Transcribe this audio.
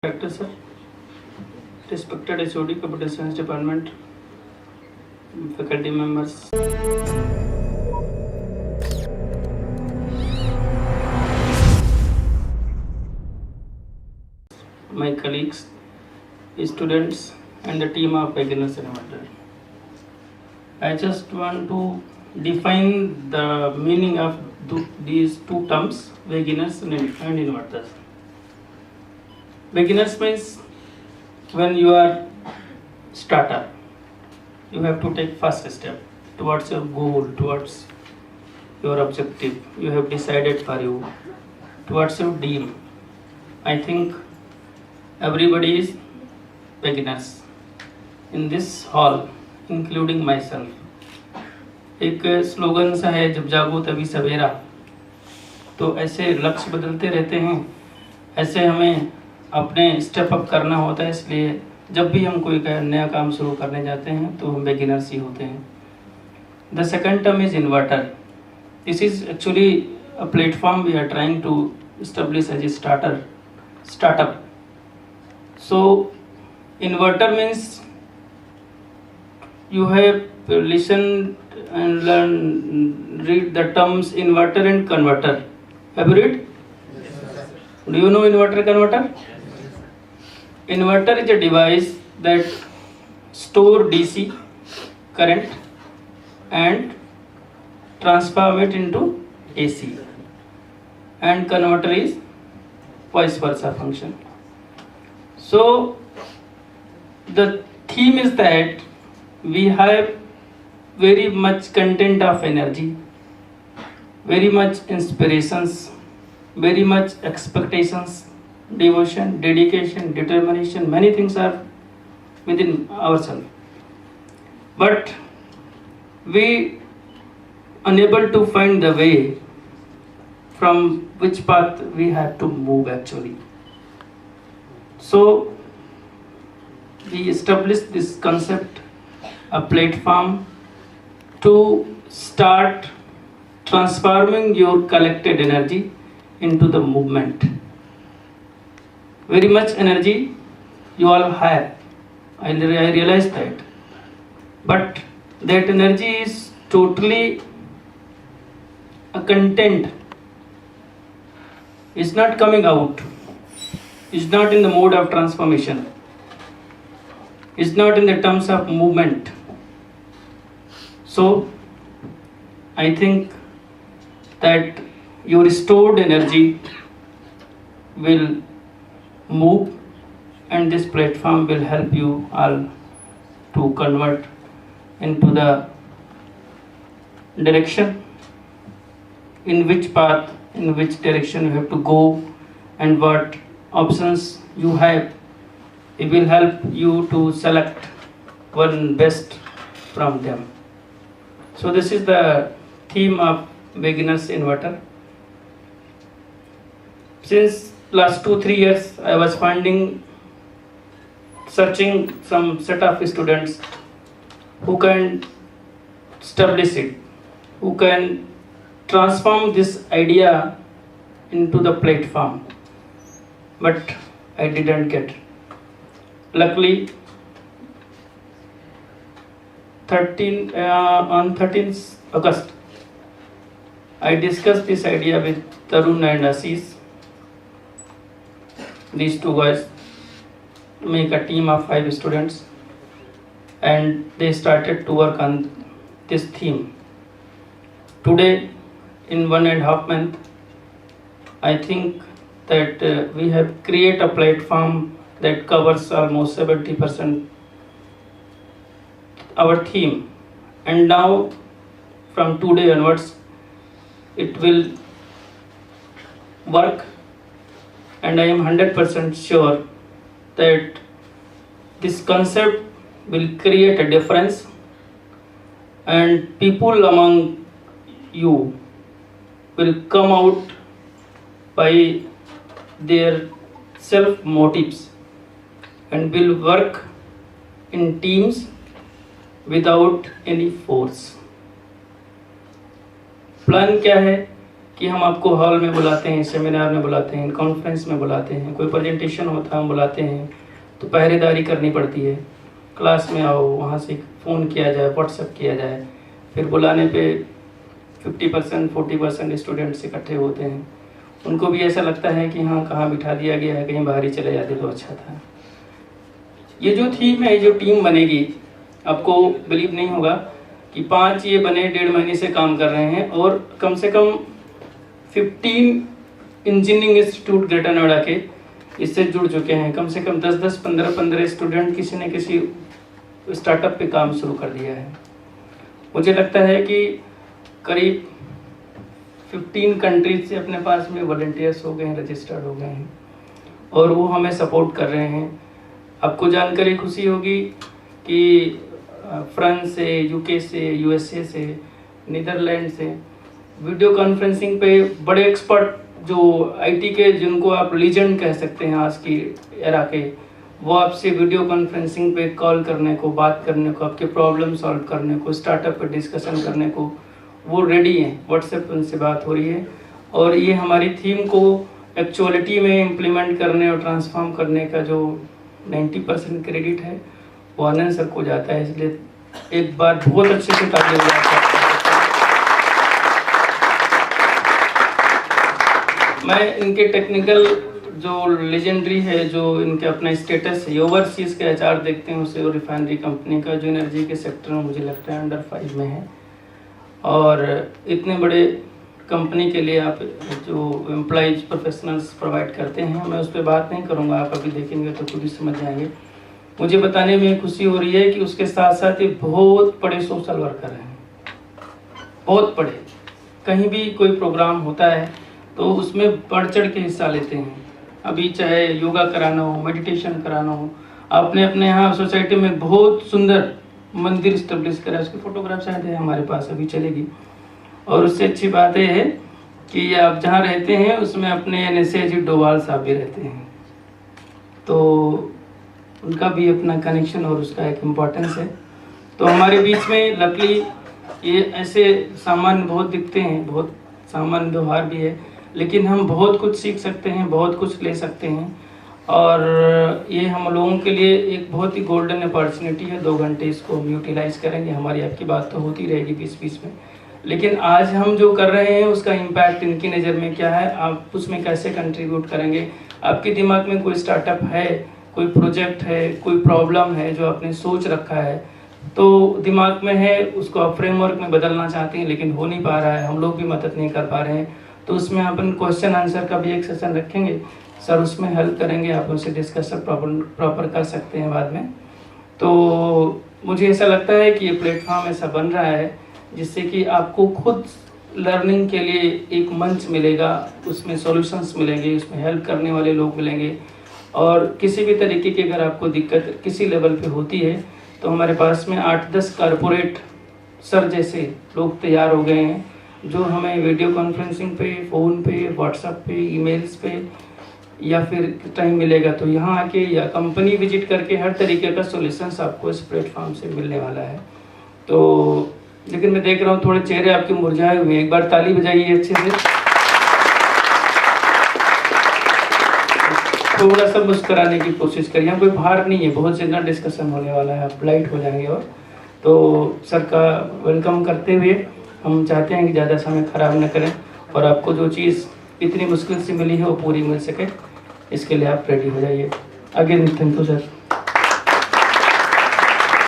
Director sir, respected HOD, Computer Science Department, faculty members, my colleagues, students, and the team of beginners and innovators. I just want to define the meaning of these two terms, beginners and innovators. Beginners means when you are starter, you have to take first step towards your goal, towards your objective you have decided for you, towards your dream. I think everybody is beginners in this hall, including myself. एक slogan सा है, जब जागो तभी सवेरा। तो ऐसे लक्ष्य बदलते रहते हैं, ऐसे हमें अपने स्टेप अप करना होता है। इसलिए जब भी हम कोई नया काम शुरू करने जाते हैं तो हम बिगिनर्स ही होते हैं। The second term is inverter. This is actually a platform we are trying to establish as a startup. So inverter means you have listened and read the terms inverter and converter. Have you read? Do you know inverter, converter? Inverter is a device that store DC current and transform it into AC, and converter is vice versa function. So the theme is that we have very much content of energy, very much inspirations, very much expectations, devotion, dedication, determination. Many things are within ourselves, but we unable to find the way from which path we have to move actually. So we established this concept, a platform to start transforming your collected energy into the movement. Very much energy you all have, I realize that, but that energy is totally a content, is not coming out, is not in the mode of transformation, is not in the terms of movement. So I think that your stored energy will move, and this platform will help you all to convert into the direction, in which path, in which direction you have to go, and what options you have. It will help you to select one best from them. So this is the theme of beginners inverter. Since last 2-3 years I was searching some set of students who can establish it, who can transform this idea into the platform, but I didn't get. Luckily on 13th August I discussed this idea with Tarun and Ashish. These two guys make a team of 5 students, and they started to work on this theme. Today, in 1.5 months, I think that we have created a platform that covers almost 70% our theme, and now from today onwards it will work, and I am 100% sure that this concept will create a difference, and people among you will come out by their self motives and will work in teams without any force. Plan क्या है? कि हम आपको hall में बुलाते हैं, seminar में बुलाते हैं, कॉन्फ्रेंस में बुलाते हैं, कोई प्रेजेंटेशन होता है हम बुलाते हैं तो पहरेदारी करनी पड़ती है। क्लास में आओ, वहाँ से फ़ोन किया जाए, व्हाट्सएप किया जाए, फिर बुलाने पे 50% 40% स्टूडेंट्स इकट्ठे होते हैं। उनको भी ऐसा लगता है कि हाँ कहाँ बिठा दिया गया है, कहीं बाहर ही चले जाते तो अच्छा था। ये जो थीम है, जो टीम बनेगी, आपको बिलीव नहीं होगा कि 5 ये बने 1.5 महीने से काम कर रहे हैं और कम से कम 15 इंजीनियरिंग इंस्टीट्यूट ग्रेटर नोएडा के इससे जुड़ चुके हैं। कम से कम 10-10, 15-15 स्टूडेंट किसी न किसी स्टार्टअप पे काम शुरू कर दिया है। मुझे लगता है कि करीब 15 कंट्रीज से अपने पास में वॉलंटियर्स हो गए हैं, रजिस्टर्ड हो गए हैं और वो हमें सपोर्ट कर रहे हैं। आपको जानकर खुशी होगी कि फ्रांस से, यूके से, यूएसए से, नीदरलैंड से वीडियो कॉन्फ्रेंसिंग पे बड़े एक्सपर्ट जो आईटी के, जिनको आप लीजेंड कह सकते हैं आज की एरा के, वो आपसे वीडियो कॉन्फ्रेंसिंग पे कॉल करने को, बात करने को, आपके प्रॉब्लम सॉल्व करने को, स्टार्टअप पे डिस्कशन करने को वो रेडी हैं। व्हाट्सएप पे उनसे बात हो रही है और ये हमारी थीम को एक्चुअलिटी में इम्प्लीमेंट करने और ट्रांसफॉर्म करने का जो 90% क्रेडिट है वो आनंद सर को जाता है। इसलिए एक बार बहुत अच्छे से तालियां बजाते हैं। मैं इनके टेक्निकल जो लेजेंडरी है, जो इनके अपना स्टेटस है, ओवरसीज के एचआर देखते हैं उसे, और रिफाइनरी कंपनी का जो एनर्जी के सेक्टर में मुझे लगता है अंडर 5 में है। और इतने बड़े कंपनी के लिए आप जो एम्प्लॉइज प्रोफेशनल्स प्रोवाइड करते हैं, मैं उस पर बात नहीं करूँगा, आप अभी देखेंगे तो खुद ही समझ जाएंगे। मुझे बताने में खुशी हो रही है कि उसके साथ साथ ये बहुत बड़े सोशल वर्कर हैं, बहुत बड़े। कहीं भी कोई प्रोग्राम होता है तो उसमें बढ़ चढ़ के हिस्सा लेते हैं। अभी चाहे योगा कराना हो, मेडिटेशन कराना हो, आपने अपने यहाँ सोसाइटी में बहुत सुंदर मंदिर स्टेब्लिश करा, उसकी फोटोग्राफ शायद है हमारे पास, अभी चलेगी। और उससे अच्छी बात यह है कि आप जहाँ रहते हैं उसमें अपने NSA अजीत डोभाल साहब भी रहते हैं, तो उनका भी अपना कनेक्शन और उसका एक इम्पोर्टेंस है। तो हमारे बीच में लकली ये ऐसे सामान्य बहुत दिखते हैं, बहुत सामान्य व्यवहार भी है, लेकिन हम बहुत कुछ सीख सकते हैं, बहुत कुछ ले सकते हैं। और ये हम लोगों के लिए एक बहुत ही गोल्डन अपॉर्चुनिटी है। 2 घंटे इसको हम यूटिलाइज करेंगे। हमारी आपकी बात तो होती रहेगी बीच में, लेकिन आज हम जो कर रहे हैं उसका इम्पैक्ट इनकी नज़र में क्या है, आप उसमें कैसे कंट्रीब्यूट करेंगे। आपके दिमाग में कोई स्टार्टअप है, कोई प्रोजेक्ट है, कोई प्रॉब्लम है जो आपने सोच रखा है, तो दिमाग में है, उसको आप फ्रेमवर्क में बदलना चाहते हैं लेकिन हो नहीं पा रहा है, हम लोग भी मदद नहीं कर पा रहे हैं, तो उसमें अपन क्वेश्चन आंसर का भी एक सेशन रखेंगे सर, उसमें हेल्प करेंगे, आप उनसे डिस्कशन प्रॉपर कर सकते हैं बाद में। तो मुझे ऐसा लगता है कि ये प्लेटफॉर्म ऐसा बन रहा है जिससे कि आपको खुद लर्निंग के लिए एक मंच मिलेगा, उसमें सॉल्यूशंस मिलेंगे, उसमें हेल्प करने वाले लोग मिलेंगे। और किसी भी तरीके की अगर आपको दिक्कत किसी लेवल पे होती है तो हमारे पास में 8-10 कारपोरेट सर जैसे लोग तैयार हो गए हैं, जो हमें वीडियो कॉन्फ्रेंसिंग पे, फ़ोन पे, व्हाट्सएप पे, ईमेल्स पे, या फिर टाइम मिलेगा तो यहाँ आके या कंपनी विजिट करके हर तरीके का सॉल्यूशंस आपको इस प्लेटफॉर्म से मिलने वाला है। तो लेकिन मैं देख रहा हूँ थोड़े चेहरे आपके मुरझाए हुए हैं, एक बार ताली बजाइए अच्छे से, थोड़ा सा मुस्कुराने की कोशिश करिए। यहाँ कोई भार नहीं है, बहुत ज़्यादा डिस्कशन होने वाला है, आप लाइट हो जाएंगे। और तो सर का वेलकम करते हुए हम चाहते हैं कि ज़्यादा समय खराब न करें और आपको जो चीज़ इतनी मुश्किल से मिली है वो पूरी मिल सके, इसके लिए आप रेडी हो जाइए। Again thank you sir.